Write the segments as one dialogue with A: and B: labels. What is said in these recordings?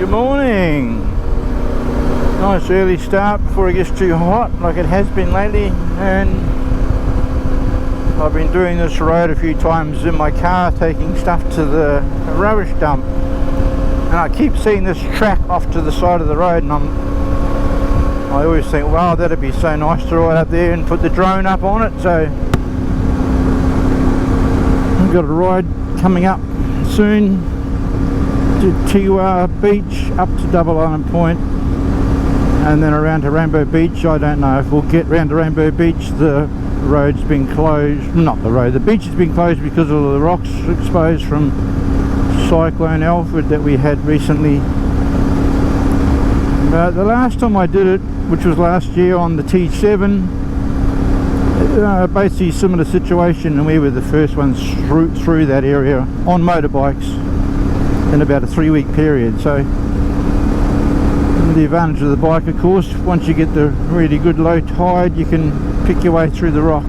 A: Good morning. Nice early start before it gets too hot like it has been lately, and I've been doing this road a few times in my car, taking stuff to the rubbish dump, and I keep seeing this track off to the side of the road, and I always think, wow, that'd be so nice to ride up there and put the drone up on it. So I've got a ride coming up soon to Tiwa Beach, up to Double Island Point, and then around to Rainbow Beach. I don't know if we'll get round to Rainbow Beach. The road's been closed, not the road, the beach has been closed because of the rocks exposed from Cyclone Alfred that we had recently. But the last time I did it, which was last year on the T7, basically similar situation, and we were the first ones through that area on motorbikes in about a 3-week period. So the advantage of the bike, of course, once you get the really good low tide, you can pick your way through the rocks.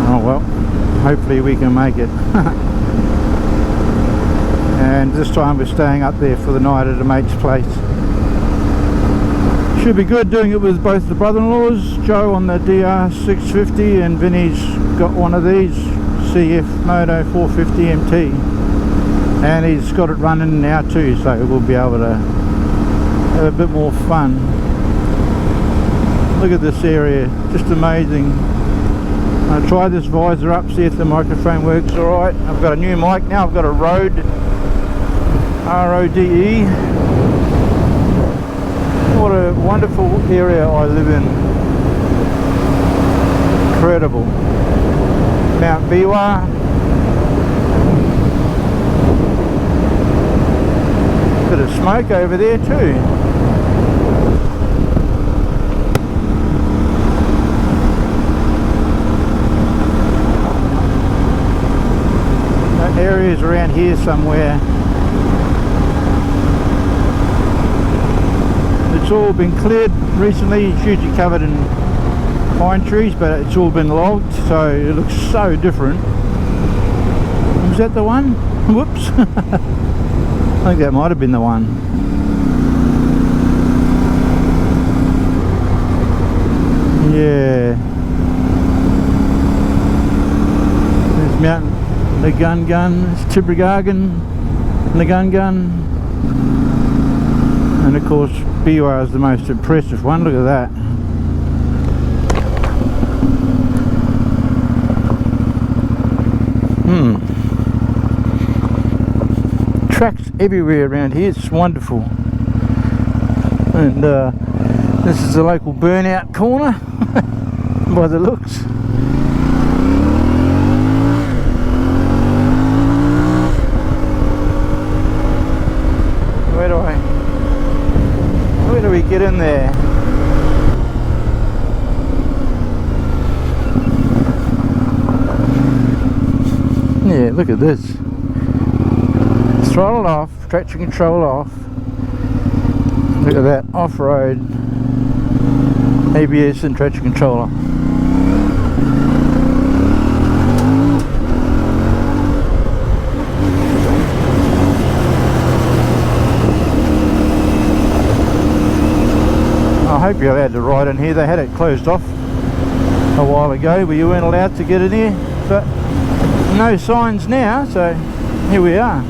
A: Oh well, hopefully we can make it. And this time we're staying up there for the night at a mate's place. Should be good doing it with both the brother-in-laws, Joe on the DR650 and Vinny's got one of these CF Moto 450 MT, and he's got it running now too, so we'll be able to have a bit more fun. Look at this area, just amazing. I'll try this visor up, see if the microphone works alright. I've got a new mic now, I've got a Rode, R-O-D-E. What a wonderful area I live in. Incredible. Mount Biwa. Bit of smoke over there too. That area's around here somewhere. It's all been cleared recently. It's usually covered in pine trees, but it's all been logged, so it looks so different. Was that the one? Whoops. I think that might have been the one. Yeah. There's Mount Nagungun, it's Tibrigagan, Nagungun, and of course Biwa is the most impressive one. Look at that. Tracks everywhere around here, it's wonderful. And this is the local burnout corner by the looks. Where do we get in there? Yeah, look at this. Throttle off, traction control off. Look at that, off-road, ABS and traction controller. I hope you're allowed to ride in here. They had it closed off a while ago where you weren't allowed to get in here, but no signs now, so here we are.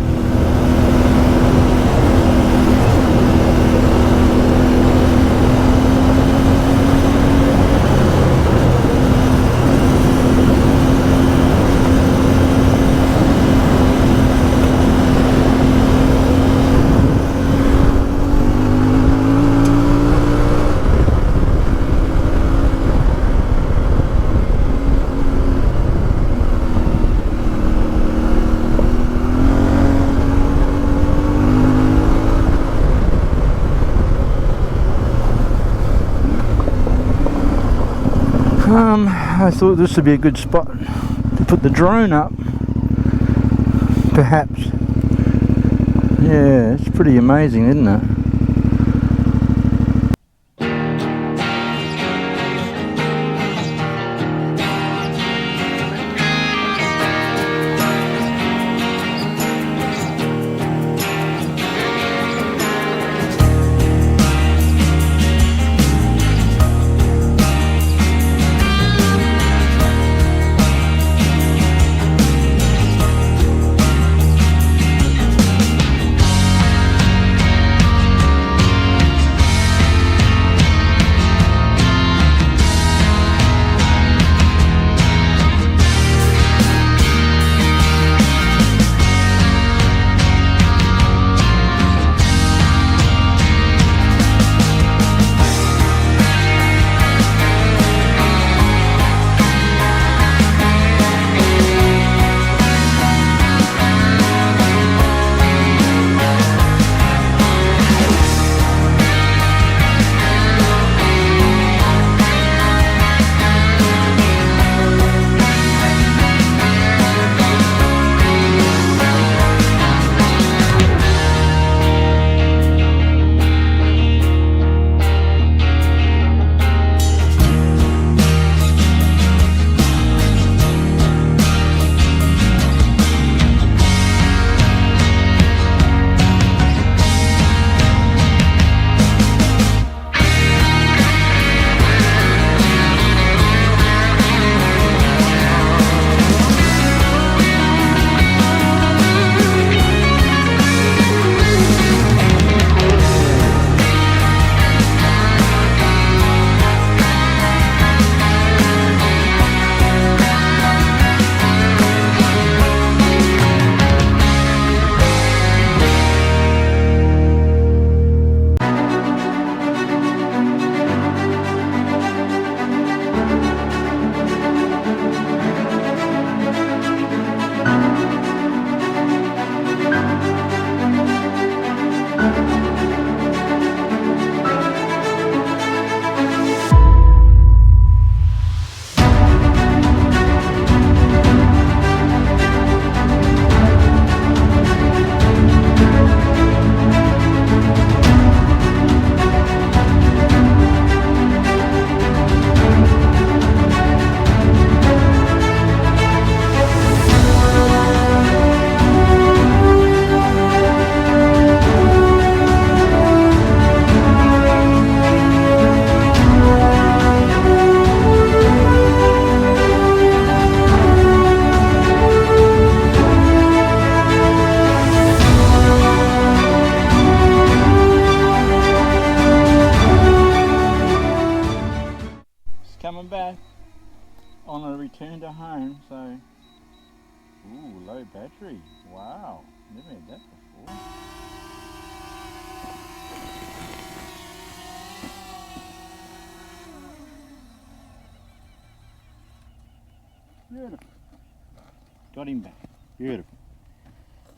A: I thought this would be a good spot to put the drone up, perhaps. Yeah, it's pretty amazing, isn't it? low battery. Wow, never had that before. Beautiful. Got him back. Beautiful.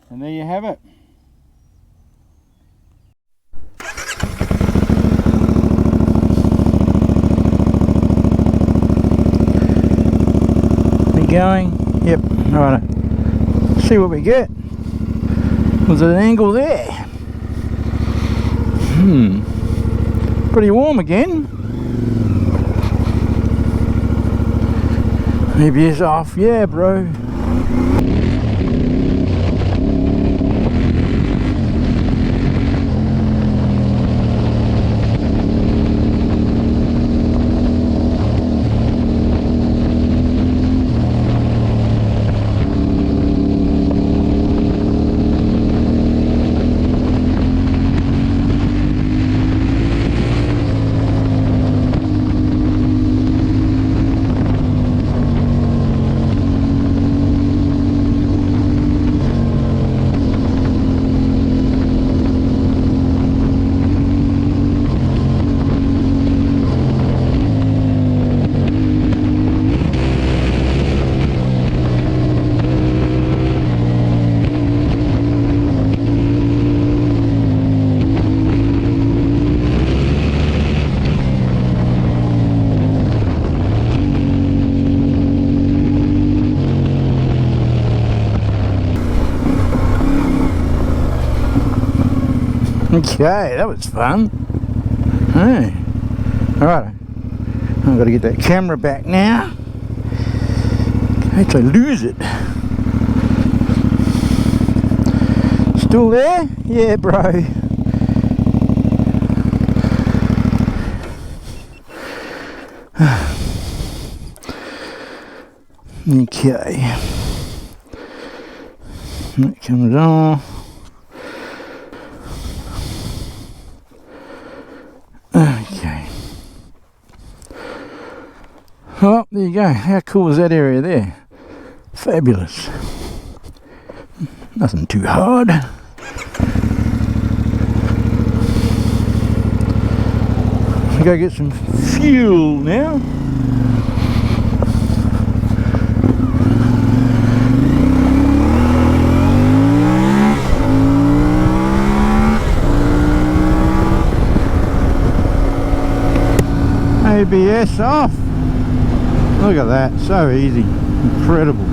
A: And there you have it. We going? Yep. Right. See what we get. Was it an angle there? Pretty warm again. Maybe it's off. Yeah, bro. Okay, that was fun. Hey, alright, I've got to get that camera back now. In case I lose it. Still there? Yeah, bro. Okay. That comes on. Okay. Well, there you go. How cool is that area there? Fabulous. Nothing too hard. We go get some fuel now. ABS off. Look at that, so easy, incredible.